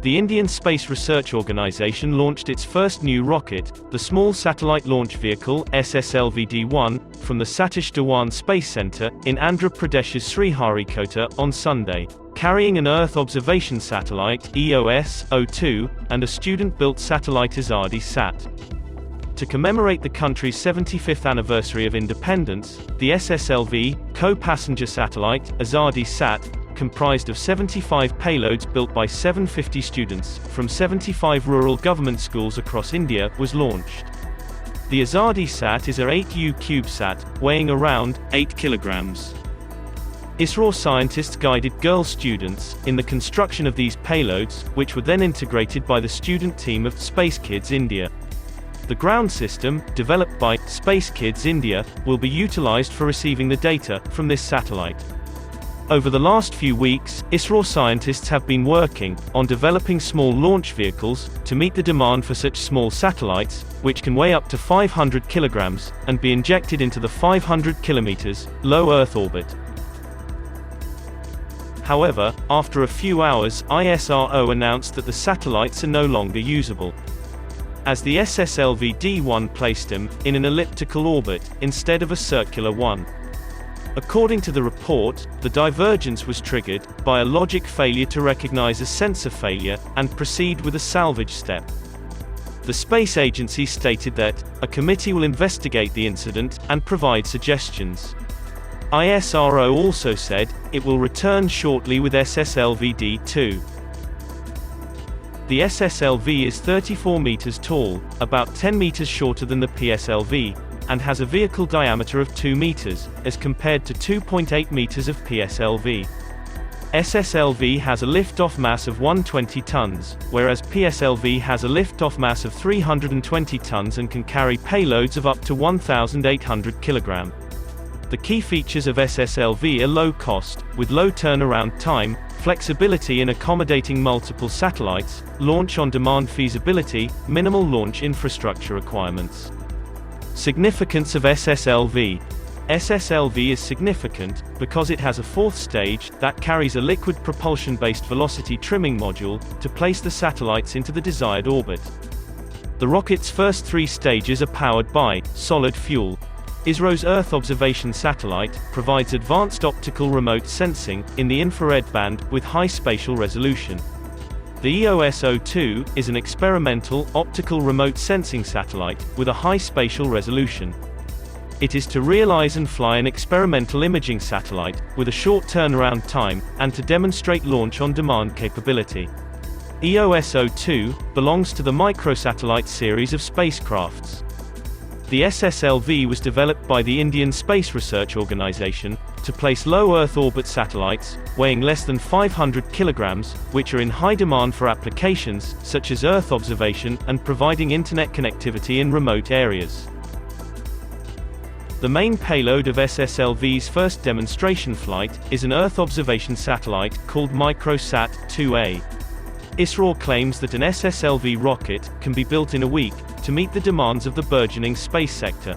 The Indian Space Research Organisation launched its first new rocket, the Small Satellite Launch Vehicle (SSLV-D1), from the Satish Dhawan Space Centre, in Andhra Pradesh's Sriharikota, on Sunday, carrying an Earth observation satellite (EOS-02) and a student-built satellite-AzaadiSAT. To commemorate the country's 75th anniversary of independence, the SSLV, co-passenger satellite, AzaadiSAT, comprised of 75 payloads built by 750 students, from 75 rural government schools across India, was launched. The AzaadiSAT is a 8U CubeSat, weighing around 8 kilograms. ISRO scientists guided girl students in the construction of these payloads, which were then integrated by the student team of Space Kids India. The ground system, developed by Space Kids India, will be utilized for receiving the data from this satellite. Over the last few weeks, ISRO scientists have been working on developing small launch vehicles to meet the demand for such small satellites, which can weigh up to 500 kilograms and be injected into the 500 kilometers low Earth orbit. However, after a few hours, ISRO announced that the satellites are no longer usable, as the SSLV-D1 placed them in an elliptical orbit instead of a circular one. According to the report, the divergence was triggered by a logic failure to recognize a sensor failure and proceed with a salvage step. The space agency stated that a committee will investigate the incident and provide suggestions. ISRO also said it will return shortly with SSLV-D2. The SSLV is 34 meters tall, about 10 meters shorter than the PSLV, and has a vehicle diameter of 2 meters, as compared to 2.8 meters of PSLV. SSLV has a lift-off mass of 120 tons, whereas PSLV has a lift-off mass of 320 tons and can carry payloads of up to 1,800 kg. The key features of SSLV are low cost, with low turnaround time, flexibility in accommodating multiple satellites, launch-on-demand feasibility, minimal launch infrastructure requirements. Significance of SSLV. SSLV is significant because it has a fourth stage that carries a liquid propulsion-based velocity trimming module to place the satellites into the desired orbit. The rocket's first 3 stages are powered by solid fuel. ISRO's Earth observation satellite provides advanced optical remote sensing in the infrared band with high spatial resolution. The EOS-02 is an experimental, optical remote sensing satellite, with a high spatial resolution. It is to realize and fly an experimental imaging satellite, with a short turnaround time, and to demonstrate launch-on-demand capability. EOS-02 belongs to the MicroSatellite series of spacecrafts. The SSLV was developed by the Indian Space Research Organisation to place low Earth orbit satellites, weighing less than 500 kilograms, which are in high demand for applications such as Earth observation and providing internet connectivity in remote areas. The main payload of SSLV's first demonstration flight is an Earth observation satellite called MicroSat 2A. ISRO claims that an SSLV rocket can be built in a week to meet the demands of the burgeoning space sector.